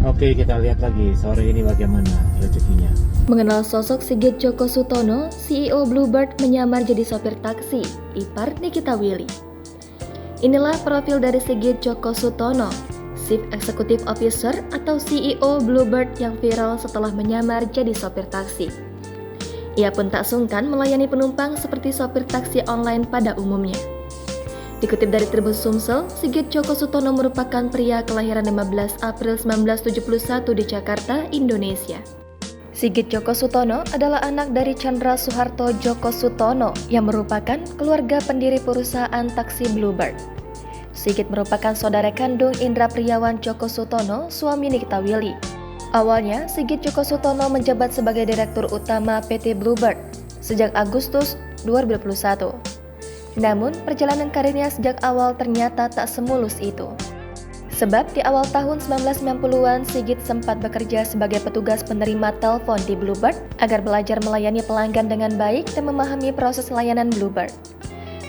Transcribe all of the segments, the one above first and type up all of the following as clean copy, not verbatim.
Oke, kita lihat lagi sore ini bagaimana rezekinya. Mengenal sosok Sigit Joko Sutono, CEO Bluebird menyamar jadi sopir taksi, ipar Nikita Willy. Inilah profil dari Sigit Joko Sutono, Chief Executive Officer atau CEO Bluebird yang viral setelah menyamar jadi sopir taksi. Ia pun tak sungkan melayani penumpang seperti sopir taksi online pada umumnya. Dikutip dari Tribun Sumsel, Sigit Joko Sutono merupakan pria kelahiran 15 April 1971 di Jakarta, Indonesia. Sigit Joko Sutono adalah anak dari Chandra Soeharto Joko Sutono yang merupakan keluarga pendiri perusahaan taksi Bluebird. Sigit merupakan saudara kandung Indra Priawan Joko Sutono, suami Nikita Willy. Awalnya, Sigit Joko Sutono menjabat sebagai Direktur Utama PT Bluebird sejak Agustus 2021. Namun, perjalanan karirnya sejak awal ternyata tak semulus itu. Sebab di awal tahun 1990-an, Sigit sempat bekerja sebagai petugas penerima telepon di Bluebird agar belajar melayani pelanggan dengan baik dan memahami proses layanan Bluebird.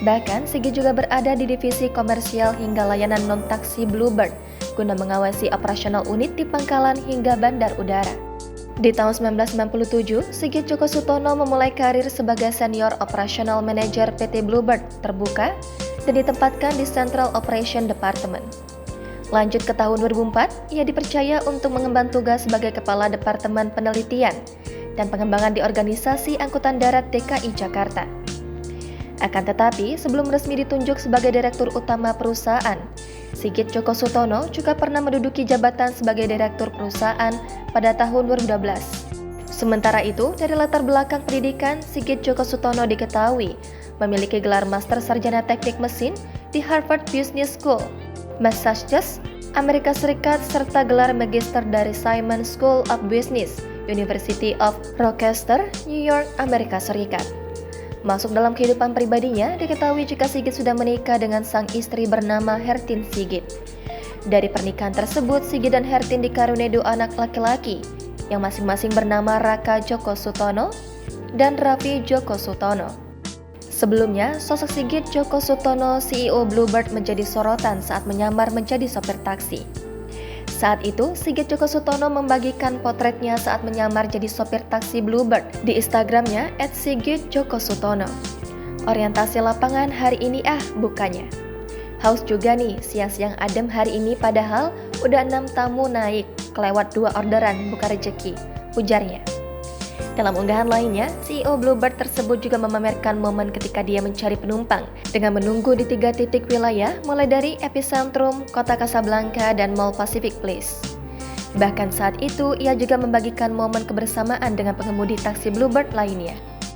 Bahkan, Sigit juga berada di divisi komersial hingga layanan non-taksi Bluebird guna mengawasi operasional unit di pangkalan hingga bandar udara. Di tahun 1997, Sigit Joko Sutono memulai karir sebagai Senior Operational Manager PT Bluebird terbuka dan ditempatkan di Central Operation Department. Lanjut ke tahun 2004, ia dipercaya untuk mengemban tugas sebagai Kepala Departemen Penelitian dan Pengembangan di Organisasi Angkutan Darat DKI Jakarta. Akan tetapi, sebelum resmi ditunjuk sebagai Direktur Utama perusahaan, Sigit Joko Sutono juga pernah menduduki jabatan sebagai Direktur Perusahaan pada tahun 2012. Sementara itu, dari latar belakang pendidikan, Sigit Joko Sutono diketahui memiliki gelar Master Sarjana Teknik Mesin di Harvard Business School, Massachusetts, Amerika Serikat, serta gelar Magister dari Simon School of Business, University of Rochester, New York, Amerika Serikat. Masuk dalam kehidupan pribadinya, diketahui jika Sigit sudah menikah dengan sang istri bernama Hertin Sigit. Dari pernikahan tersebut, Sigit dan Hertin dikaruniai 2 anak laki-laki, yang masing-masing bernama Raka Joko Sutono dan Raffi Joko Sutono. Sebelumnya, sosok Sigit Joko Sutono, CEO Bluebird, menjadi sorotan saat menyamar menjadi sopir taksi. Saat itu, Sigit Joko Sutono membagikan potretnya saat menyamar jadi sopir taksi Bluebird di Instagramnya @sigitjokosutono. Orientasi lapangan hari ini bukannya. Haus juga nih, siang-siang adem hari ini padahal udah 6 tamu naik, kelewat 2 orderan buka rejeki, ujarnya. Dalam unggahan lainnya, CEO Bluebird tersebut juga memamerkan momen ketika dia mencari penumpang dengan menunggu di 3 titik wilayah mulai dari Epicentrum, Kota Casablanca, dan Mall Pacific Place. Bahkan saat itu, ia juga membagikan momen kebersamaan dengan pengemudi taksi Bluebird lainnya.